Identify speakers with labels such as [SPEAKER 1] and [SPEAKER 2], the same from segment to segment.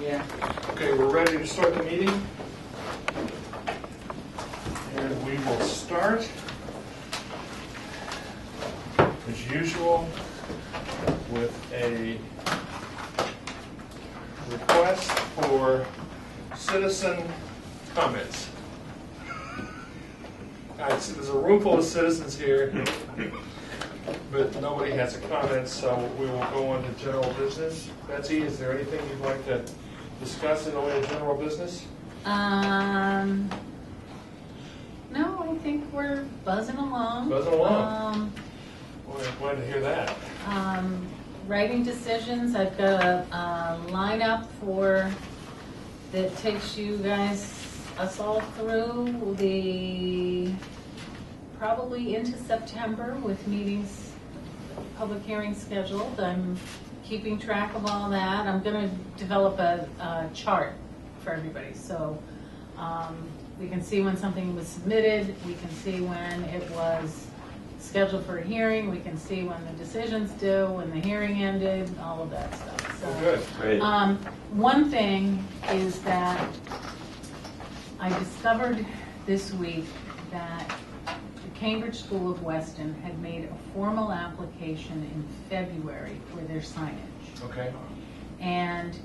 [SPEAKER 1] Yeah.
[SPEAKER 2] Okay, we're ready to start the meeting. And we will start, as usual, with a request for citizen comments. I see there's a room full of citizens here, but nobody has a comment, so we will go on to general business. Betsy, is there anything you'd like to discuss in the way of general business?
[SPEAKER 1] No, I think we're buzzing along.
[SPEAKER 2] Buzzing along. Well, I'm glad to hear that.
[SPEAKER 1] Writing decisions, I've got a lineup for that takes you guys, us all through the probably into September with meetings, public hearings scheduled. I'm keeping track of all that. I'm going to develop a chart for everybody, so we can see when something was submitted, we can see when it was scheduled for a hearing, we can see when the decision's due, when the hearing ended, all of that stuff. So,
[SPEAKER 2] good.
[SPEAKER 3] Great.
[SPEAKER 1] One thing is that I discovered this week that the Cambridge School of Weston had made a formal application in February for their signage.
[SPEAKER 2] Okay.
[SPEAKER 1] And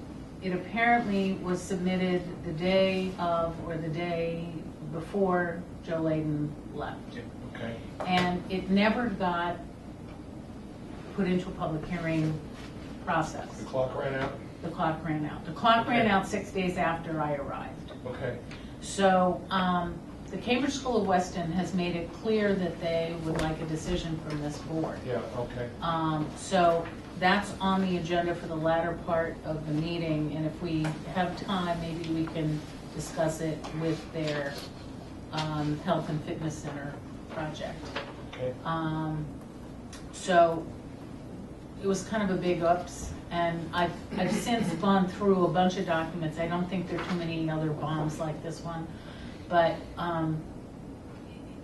[SPEAKER 1] it apparently was submitted the day of or the day before Joe Layden left.
[SPEAKER 2] Okay.
[SPEAKER 1] And it never got put into a public hearing process.
[SPEAKER 2] The clock ran out?
[SPEAKER 1] The clock ran out. The clock
[SPEAKER 2] Okay.
[SPEAKER 1] ran out 6 days after I arrived.
[SPEAKER 2] Okay.
[SPEAKER 1] So the Cambridge School of Weston has made it clear that they would like a decision from this board.
[SPEAKER 2] Yeah, okay.
[SPEAKER 1] So that's on the agenda for the latter part of the meeting, and if we have time, maybe we can discuss it with their health and fitness center project.
[SPEAKER 2] Okay.
[SPEAKER 1] So it was kind of a big ups, and I've since gone through a bunch of documents. I don't think there are too many other bombs like this one, but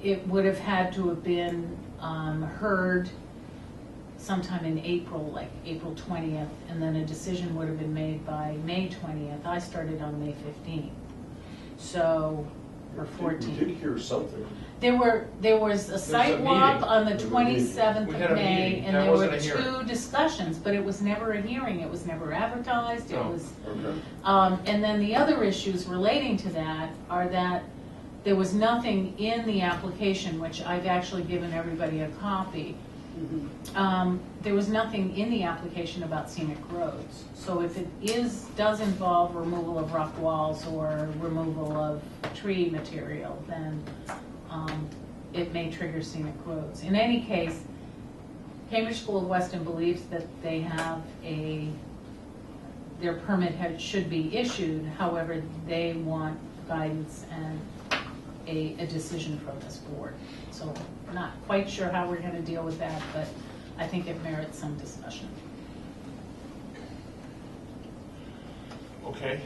[SPEAKER 1] it would have had to have been heard sometime in April, like April 20th, and then a decision would have been made by May 20th. I started on May 15th, so, or 14th.
[SPEAKER 3] We did hear something.
[SPEAKER 1] There was a site walk
[SPEAKER 2] meeting.
[SPEAKER 1] on the
[SPEAKER 3] There was a meeting.
[SPEAKER 1] 27th
[SPEAKER 2] We
[SPEAKER 1] of
[SPEAKER 2] had a
[SPEAKER 1] May,
[SPEAKER 2] meeting.
[SPEAKER 1] and
[SPEAKER 2] That
[SPEAKER 1] there were
[SPEAKER 2] wasn't a hearing.
[SPEAKER 1] 2 discussions, but it was never a hearing. It was never advertised. It
[SPEAKER 2] No.
[SPEAKER 1] was,
[SPEAKER 3] Okay.
[SPEAKER 1] and then the other issues relating to that are that there was nothing in the application, which I've actually given everybody a copy. There was nothing in the application about scenic roads. So if it does involve removal of rock walls or removal of tree material, then it may trigger scenic roads. In any case, Cambridge School of Weston believes that they have their permit should be issued. However, they want guidance and a decision from this board. So not quite sure how we're going to deal with that, but I think it merits some discussion.
[SPEAKER 2] Okay.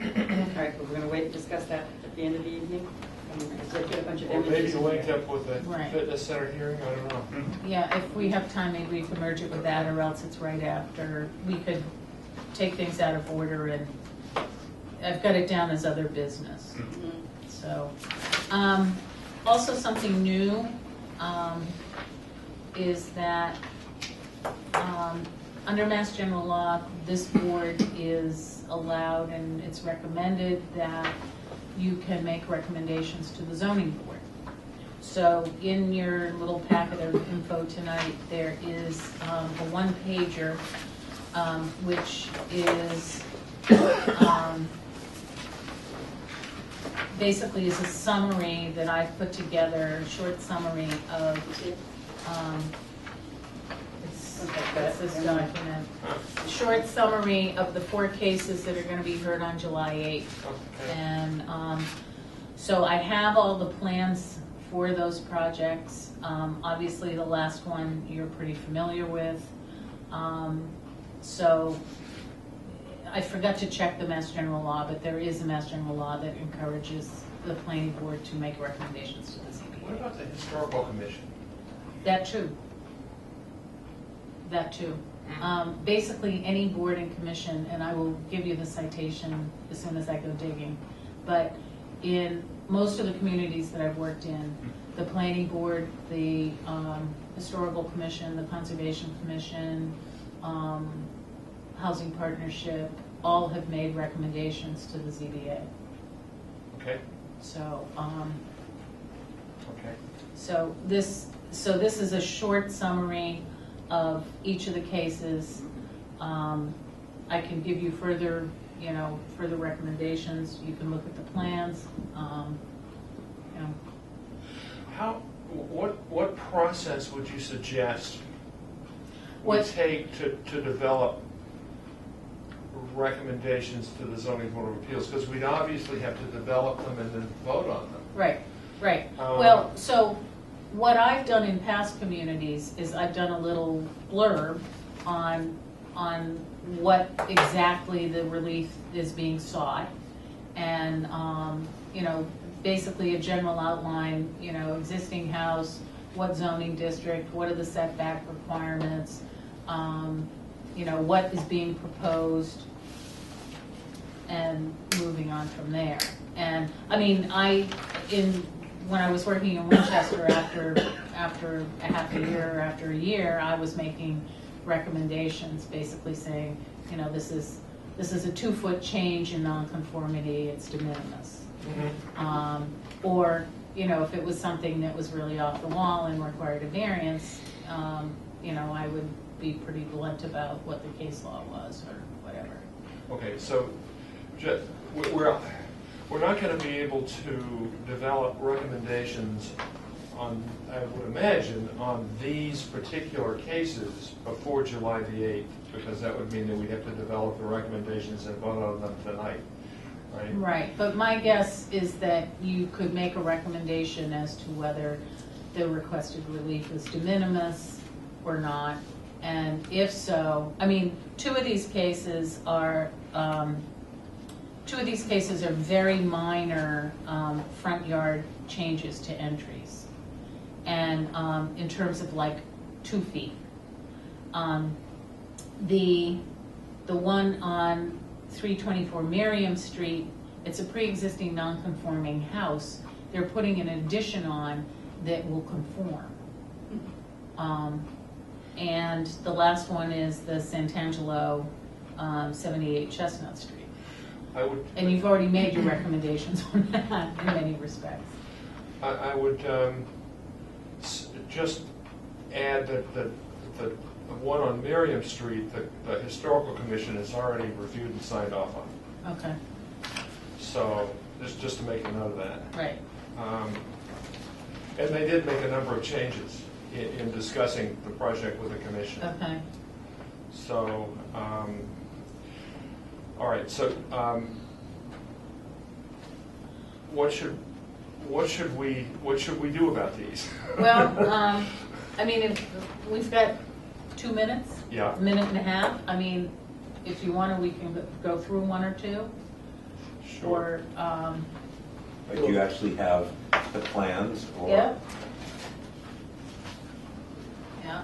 [SPEAKER 4] Okay, we're going to wait and discuss that at the end of the evening. Get a bunch of
[SPEAKER 2] Or maybe
[SPEAKER 4] images.
[SPEAKER 2] link up with the
[SPEAKER 1] Right.
[SPEAKER 2] fitness center hearing, I don't know.
[SPEAKER 1] Yeah, if we have time, maybe we can merge it with that, or else it's right after. We could take things out of order, and I've got it down as other business. So, also something new is that under Mass General Law, this board is allowed, and it's recommended that you can make recommendations to the zoning board. So in your little packet of info tonight, there is a one-pager, which is basically is a summary that I've put together, a short summary of it's this document. Short summary of the 4 cases that are going to be heard on July 8th.
[SPEAKER 2] Okay.
[SPEAKER 1] And so I have all the plans for those projects. Obviously, the last one you're pretty familiar with. So I forgot to check the Mass General Law, but there is a Mass General Law that encourages the planning board to make recommendations to the ZBA.
[SPEAKER 2] What about the historical commission?
[SPEAKER 1] That too. That too. Basically, any board and commission, and I will give you the citation as soon as I go digging, but in most of the communities that I've worked in, the planning board, the historical commission, the conservation commission, housing partnership, all have made recommendations to the ZBA.
[SPEAKER 2] Okay,
[SPEAKER 1] So,
[SPEAKER 2] okay.
[SPEAKER 1] so this is a short summary of each of the cases. I can give you further, further recommendations. You can look at the plans.
[SPEAKER 2] What process would you suggest we
[SPEAKER 1] What-
[SPEAKER 2] take to develop recommendations to the zoning board of appeals? Because we'd obviously have to develop them and then vote on them.
[SPEAKER 1] Right. Well, so what I've done in past communities is I've done a little blurb on what exactly the relief is being sought, and basically a general outline, existing house, what zoning district, what are the setback requirements, what is being proposed, and moving on from there. And I mean, when I was working in Winchester, after a half a year, after a year, I was making recommendations, basically saying, this is a 2-foot change in nonconformity, it's de minimis. Or, if it was something that was really off the wall and required a variance, I would be pretty blunt about what the case law was or whatever.
[SPEAKER 2] Okay, so we're not going to be able to develop recommendations on, I would imagine, on these particular cases before July the 8th, because that would mean that we'd have to develop the recommendations and vote on them tonight, right?
[SPEAKER 1] Right, but my guess is that you could make a recommendation as to whether the requested relief is de minimis or not. And if so, I mean, two of these cases are very minor front yard changes to entries, and in terms of like 2 feet. The one on 324 Merriam Street, it's a pre-existing non-conforming house. They're putting an addition on that will conform. And the last one is the Santangelo 78 Chestnut Street. And you've already made your recommendations on that in many respects.
[SPEAKER 2] I would just add that the one on Merriam Street, the Historical Commission has already reviewed and signed off on.
[SPEAKER 1] Okay.
[SPEAKER 2] So just to make a note of that.
[SPEAKER 1] Right.
[SPEAKER 2] And they did make a number of changes in discussing the project with the commission.
[SPEAKER 1] Okay.
[SPEAKER 2] So, all right. So, what should we do about these?
[SPEAKER 1] Well, I mean, if we've got 2 minutes,
[SPEAKER 2] Yeah.
[SPEAKER 1] a minute and a half. I mean, if you want to, we can go through one or two.
[SPEAKER 2] Sure.
[SPEAKER 1] Or,
[SPEAKER 3] Like you actually have the plans or?
[SPEAKER 1] yeah. Yeah.